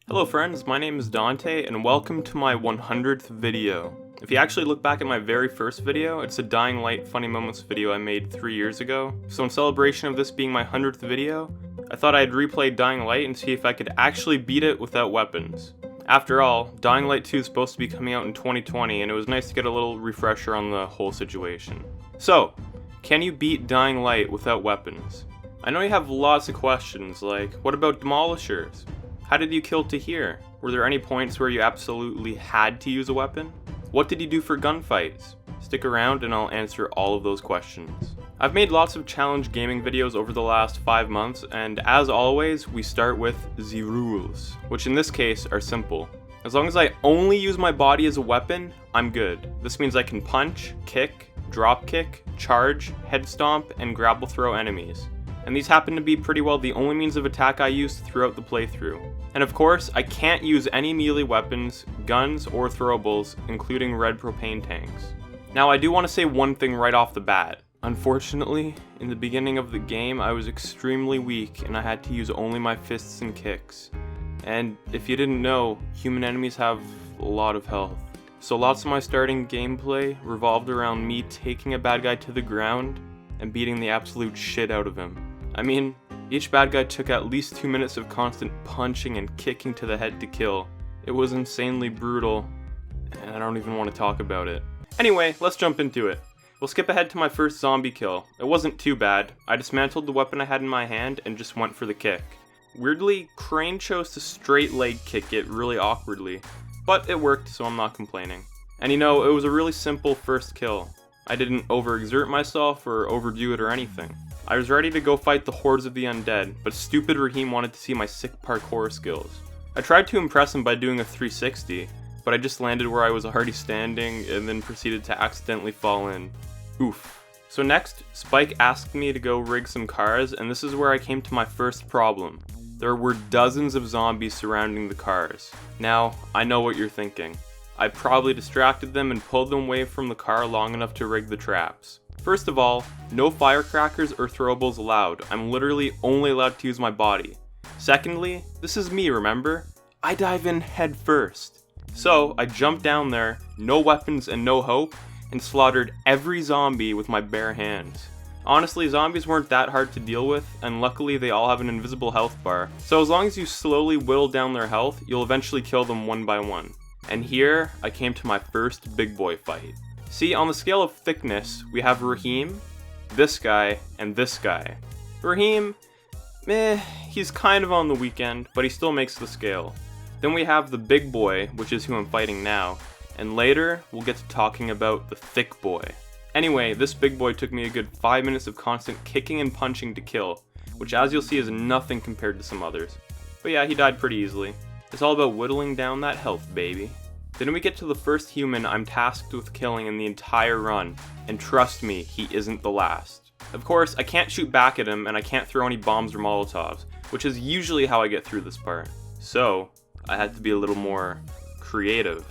Hello friends, my name is Dante and welcome to my 100th video. If you actually look back at my very first video, it's a Dying Light Funny Moments video I made 3 years ago. So in celebration of this being my 100th video, I thought I'd replay Dying Light and see if I could actually beat it without weapons. After all, Dying Light 2 is supposed to be coming out in 2020 and it was nice to get a little refresher on the whole situation. So, can you beat Dying Light without weapons? I know you have lots of questions like, what about demolishers? How did you kill Tahir? Were there any points where you absolutely had to use a weapon? What did you do for gunfights? Stick around and I'll answer all of those questions. I've made lots of challenge gaming videos over the last 5 months, and as always, we start with the rules, which in this case are simple. As long as I only use my body as a weapon, I'm good. This means I can punch, kick, drop kick, charge, head stomp, and grapple throw enemies. And these happen to be pretty well the only means of attack I used throughout the playthrough. And of course, I can't use any melee weapons, guns, or throwables, including red propane tanks. Now I do want to say one thing right off the bat. Unfortunately, in the beginning of the game, I was extremely weak and I had to use only my fists and kicks. And if you didn't know, human enemies have a lot of health. So lots of my starting gameplay revolved around me taking a bad guy to the ground and beating the absolute shit out of him. I mean, each bad guy took at least 2 minutes of constant punching and kicking to the head to kill. It was insanely brutal, and I don't even want to talk about it. Anyway, let's jump into it. We'll skip ahead to my first zombie kill. It wasn't too bad. I dismantled the weapon I had in my hand and just went for the kick. Weirdly, Crane chose to straight leg kick it really awkwardly, but it worked, so I'm not complaining. And you know, it was a really simple first kill. I didn't overexert myself or overdo it or anything. I was ready to go fight the hordes of the undead, but stupid Raheem wanted to see my sick parkour skills. I tried to impress him by doing a 360, but I just landed where I was already standing and then proceeded to accidentally fall in. Oof. So next, Spike asked me to go rig some cars, and this is where I came to my first problem. There were dozens of zombies surrounding the cars. Now, I know what you're thinking. I probably distracted them and pulled them away from the car long enough to rig the traps. First of all, no firecrackers or throwables allowed. I'm literally only allowed to use my body. Secondly, this is me, remember? I dive in head first. So, I jumped down there, no weapons and no hope, and slaughtered every zombie with my bare hands. Honestly, zombies weren't that hard to deal with, and luckily they all have an invisible health bar. So as long as you slowly whittle down their health, you'll eventually kill them one by one. And here, I came to my first big boy fight. See, on the scale of thickness, we have Raheem, this guy, and this guy. Raheem, he's kind of on the weak end, but he still makes the scale. Then we have the big boy, which is who I'm fighting now, and later, we'll get to talking about the thick boy. Anyway, this big boy took me a good 5 minutes of constant kicking and punching to kill, which as you'll see is nothing compared to some others. But yeah, he died pretty easily. It's all about whittling down that health, baby. Then we get to the first human I'm tasked with killing in the entire run, and trust me, he isn't the last. Of course, I can't shoot back at him and I can't throw any bombs or molotovs, which is usually how I get through this part. So, I had to be a little more creative.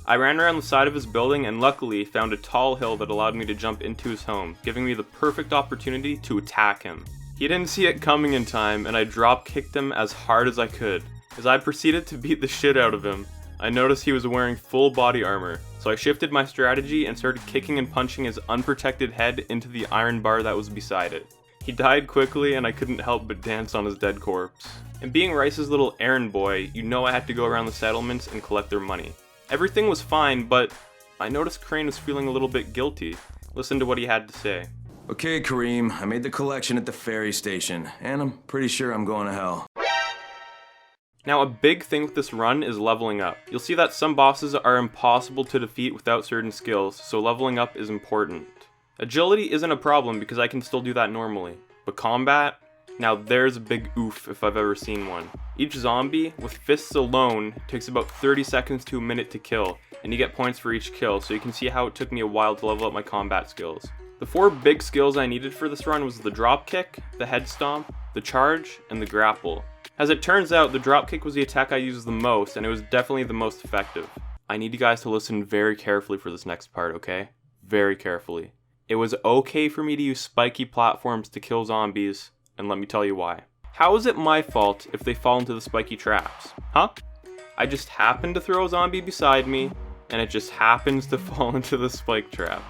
I ran around the side of his building and luckily found a tall hill that allowed me to jump into his home, giving me the perfect opportunity to attack him. He didn't see it coming in time and I drop kicked him as hard as I could. As I proceeded to beat the shit out of him, I noticed he was wearing full body armor, so I shifted my strategy and started kicking and punching his unprotected head into the iron bar that was beside it. He died quickly and I couldn't help but dance on his dead corpse. And being Rice's little errand boy, you know I had to go around the settlements and collect their money. Everything was fine, but I noticed Crane was feeling a little bit guilty. Listen to what he had to say. Okay, Kareem, I made the collection at the ferry station, and I'm pretty sure I'm going to hell. Now, a big thing with this run is leveling up. You'll see that some bosses are impossible to defeat without certain skills, so leveling up is important. Agility isn't a problem because I can still do that normally, but combat? Now there's a big oof if I've ever seen one. Each zombie, with fists alone, takes about 30 seconds to a minute to kill, and you get points for each kill, so you can see how it took me a while to level up my combat skills. The 4 big skills I needed for this run was the drop kick, the head stomp, the charge, and the grapple. As it turns out, the dropkick was the attack I used the most, and it was definitely the most effective. I need you guys to listen very carefully for this next part, okay? Very carefully. It was okay for me to use spiky platforms to kill zombies, and let me tell you why. How is it my fault if they fall into the spiky traps? Huh? I just happen to throw a zombie beside me, and it just happens to fall into the spike trap.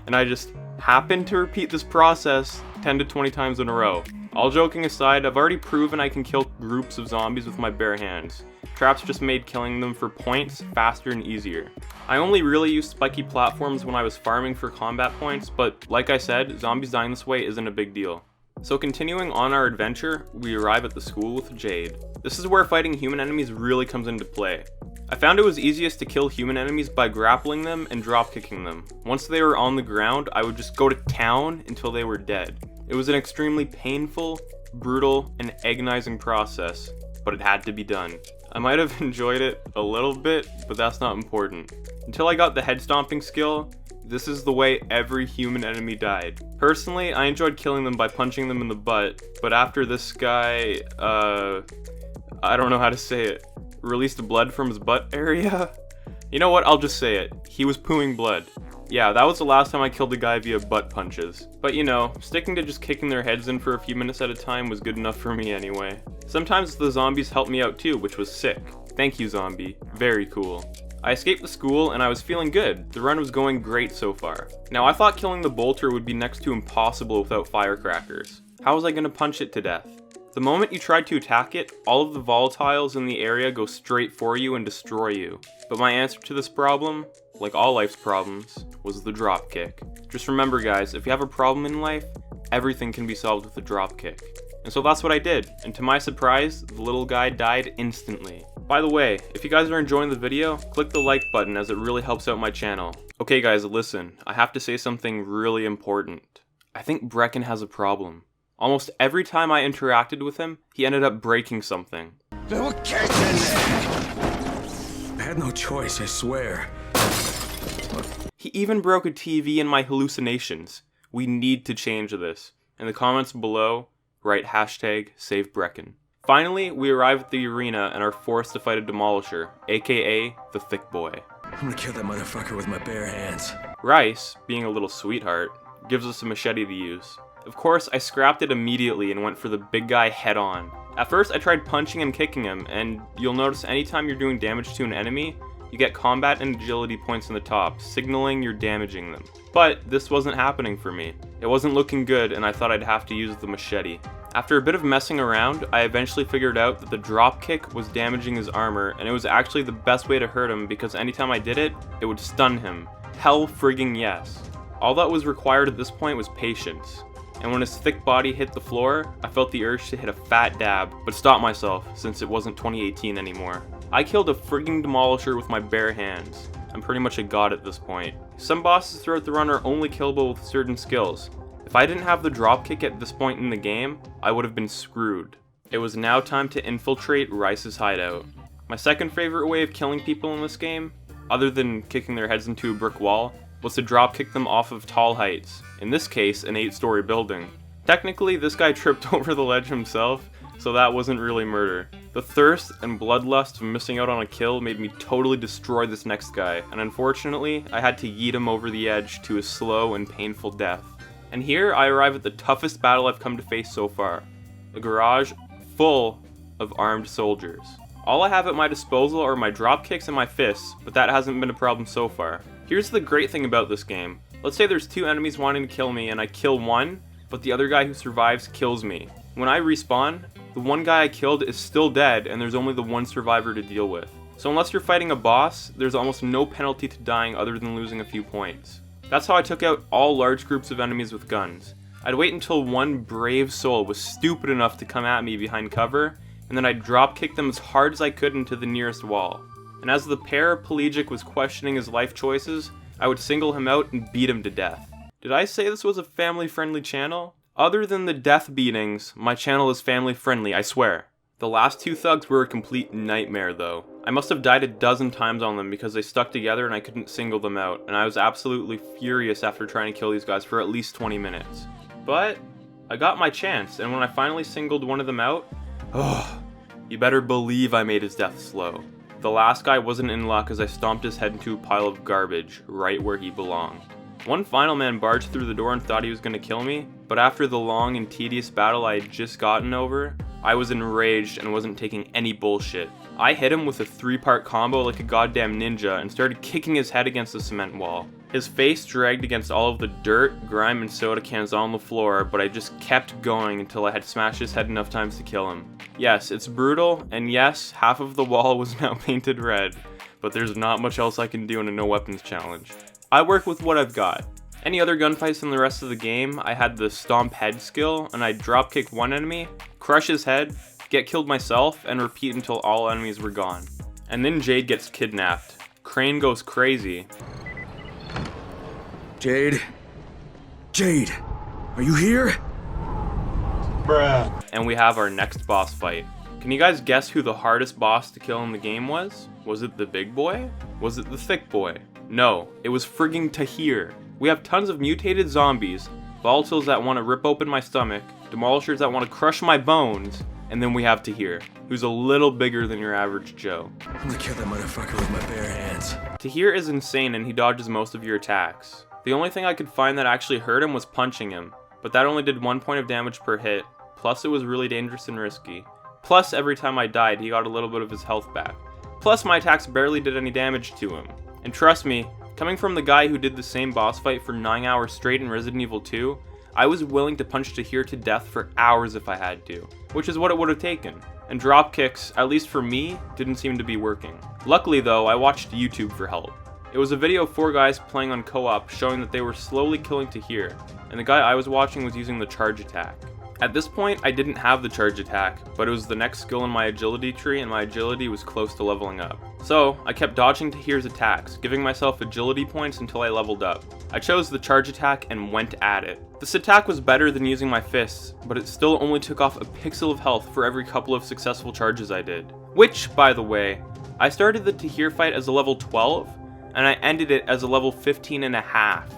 And I just happen to repeat this process 10 to 20 times in a row. All joking aside, I've already proven I can kill groups of zombies with my bare hands. Traps just made killing them for points faster and easier. I only really used spiky platforms when I was farming for combat points, but like I said, zombies dying this way isn't a big deal. So continuing on our adventure, we arrive at the school with Jade. This is where fighting human enemies really comes into play. I found it was easiest to kill human enemies by grappling them and drop kicking them. Once they were on the ground, I would just go to town until they were dead. It was an extremely painful, brutal, and agonizing process, but it had to be done. I might have enjoyed it a little bit, but that's not important. Until I got the head stomping skill, this is the way every human enemy died. Personally, I enjoyed killing them by punching them in the butt, but after this guy, I don't know how to say it, released blood from his butt area? You know what, I'll just say it. He was pooing blood. Yeah, that was the last time I killed a guy via butt punches. But you know, sticking to just kicking their heads in for a few minutes at a time was good enough for me anyway. Sometimes the zombies helped me out too, which was sick. Thank you, zombie. Very cool. I escaped the school and I was feeling good. The run was going great so far. Now I thought killing the bolter would be next to impossible without firecrackers. How was I gonna punch it to death? The moment you tried to attack it, all of the volatiles in the area go straight for you and destroy you. But my answer to this problem, like all life's problems, was the dropkick. Just remember guys, if you have a problem in life, everything can be solved with a dropkick. And so that's what I did, and to my surprise, the little guy died instantly. By the way, if you guys are enjoying the video, click the like button as it really helps out my channel. Okay guys, listen, I have to say something really important. I think Brecken has a problem. Almost every time I interacted with him, he ended up breaking something. There were cats in there! I had no choice, I swear. He even broke a TV in my hallucinations. We need to change this. In the comments below, write hashtag save Brecken. Finally, we arrive at the arena and are forced to fight a demolisher, aka the thick boy. I'm gonna kill that motherfucker with my bare hands. Rice, being a little sweetheart, gives us a machete to use. Of course, I scrapped it immediately and went for the big guy head on. At first, I tried punching and kicking him, and you'll notice anytime you're doing damage to an enemy, you get combat and agility points in the top, signaling you're damaging them. But this wasn't happening for me. It wasn't looking good, and I thought I'd have to use the machete. After a bit of messing around, I eventually figured out that the drop kick was damaging his armor, and it was actually the best way to hurt him because anytime I did it, it would stun him. Hell frigging yes. All that was required at this point was patience. And when his thick body hit the floor, I felt the urge to hit a fat dab, but stopped myself since it wasn't 2018 anymore. I killed a frigging demolisher with my bare hands. I'm pretty much a god at this point. Some bosses throughout the run are only killable with certain skills. If I didn't have the dropkick at this point in the game, I would have been screwed. It was now time to infiltrate Rice's hideout. My second favorite way of killing people in this game, other than kicking their heads into a brick wall, was to dropkick them off of tall heights, in this case an 8-story building. Technically, this guy tripped over the ledge himself, so that wasn't really murder. The thirst and bloodlust of missing out on a kill made me totally destroy this next guy, and unfortunately, I had to yeet him over the edge to a slow and painful death. And here I arrive at the toughest battle I've come to face so far, a garage full of armed soldiers. All I have at my disposal are my dropkicks and my fists, but that hasn't been a problem so far. Here's the great thing about this game. Let's say there's two enemies wanting to kill me and I kill one, but the other guy who survives kills me. When I respawn, the one guy I killed is still dead and there's only the one survivor to deal with. So unless you're fighting a boss, there's almost no penalty to dying other than losing a few points. That's how I took out all large groups of enemies with guns. I'd wait until one brave soul was stupid enough to come at me behind cover, and then I'd drop kick them as hard as I could into the nearest wall. And as the paraplegic was questioning his life choices, I would single him out and beat him to death. Did I say this was a family-friendly channel? Other than the death beatings, my channel is family-friendly, I swear. The last two thugs were a complete nightmare though. I must have died a dozen times on them because they stuck together and I couldn't single them out, and I was absolutely furious after trying to kill these guys for at least 20 minutes. But I got my chance, and when I finally singled one of them out, you better believe I made his death slow. The last guy wasn't in luck as I stomped his head into a pile of garbage, right where he belonged. One final man barged through the door and thought he was going to kill me, but after the long and tedious battle I had just gotten over, I was enraged and wasn't taking any bullshit. I hit him with a 3-part combo like a goddamn ninja and started kicking his head against the cement wall. His face dragged against all of the dirt, grime, and soda cans on the floor, but I just kept going until I had smashed his head enough times to kill him. Yes, it's brutal, and yes, half of the wall was now painted red, but there's not much else I can do in a no weapons challenge. I work with what I've got. Any other gunfights in the rest of the game, I had the stomp head skill, and I'd drop kick one enemy, crush his head, get killed myself, and repeat until all enemies were gone. And then Jade gets kidnapped. Crane goes crazy. Jade? Jade! Are you here? Bruh. And we have our next boss fight. Can you guys guess who the hardest boss to kill in the game was? Was it the big boy? Was it the thick boy? No, it was frigging Tahir. We have tons of mutated zombies, volatiles that want to rip open my stomach, demolishers that want to crush my bones, and then we have Tahir, who's a little bigger than your average Joe. I'm gonna kill that motherfucker with my bare hands. Tahir is insane and he dodges most of your attacks. The only thing I could find that actually hurt him was punching him, but that only did 1 point of damage per hit, plus it was really dangerous and risky. Plus every time I died he got a little bit of his health back. Plus my attacks barely did any damage to him. And trust me, coming from the guy who did the same boss fight for 9 hours straight in Resident Evil 2, I was willing to punch Tahir to death for hours if I had to, which is what it would have taken. And drop kicks, at least for me, didn't seem to be working. Luckily though, I watched YouTube for help. It was a video of 4 guys playing on co-op showing that they were slowly killing Tahir, and the guy I was watching was using the charge attack. At this point, I didn't have the charge attack, but it was the next skill in my agility tree and my agility was close to leveling up. So, I kept dodging Tahir's attacks, giving myself agility points until I leveled up. I chose the charge attack and went at it. This attack was better than using my fists, but it still only took off a pixel of health for every couple of successful charges I did. Which, by the way, I started the Tahir fight as a level 12, and I ended it as a level 15 and a half.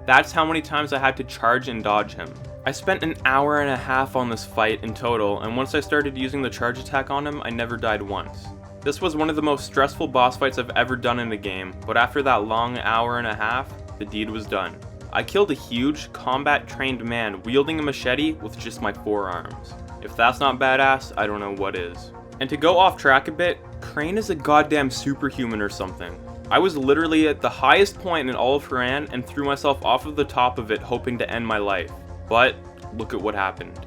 That's how many times I had to charge and dodge him. I spent an hour and a half on this fight in total, and once I started using the charge attack on him, I never died once. This was one of the most stressful boss fights I've ever done in a game, but after that long hour and a half, the deed was done. I killed a huge, combat-trained man wielding a machete with just my forearms. If that's not badass, I don't know what is. And to go off track a bit, Crane is a goddamn superhuman or something. I was literally at the highest point in all of Haran and threw myself off of the top of it hoping to end my life. But look at what happened.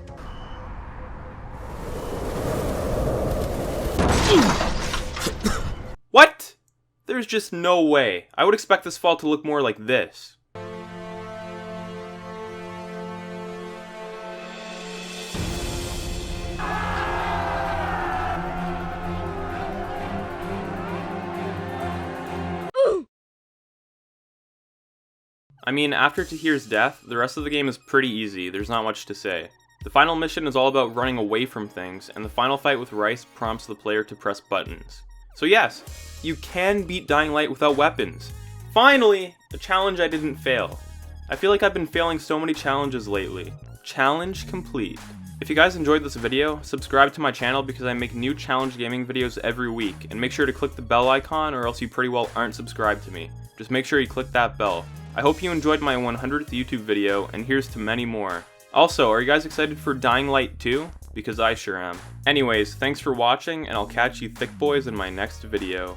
What? There's just no way. I would expect this fall to look more like this. I mean, after Tahir's death, the rest of the game is pretty easy, there's not much to say. The final mission is all about running away from things, and the final fight with Rice prompts the player to press buttons. So yes, you can beat Dying Light without weapons. Finally, a challenge I didn't fail. I feel like I've been failing so many challenges lately. Challenge complete. If you guys enjoyed this video, subscribe to my channel because I make new challenge gaming videos every week, and make sure to click the bell icon or else you pretty well aren't subscribed to me. Just make sure you click that bell. I hope you enjoyed my 100th YouTube video, and here's to many more. Also, are you guys excited for Dying Light 2? Because I sure am. Anyways, thanks for watching, and I'll catch you thick boys in my next video.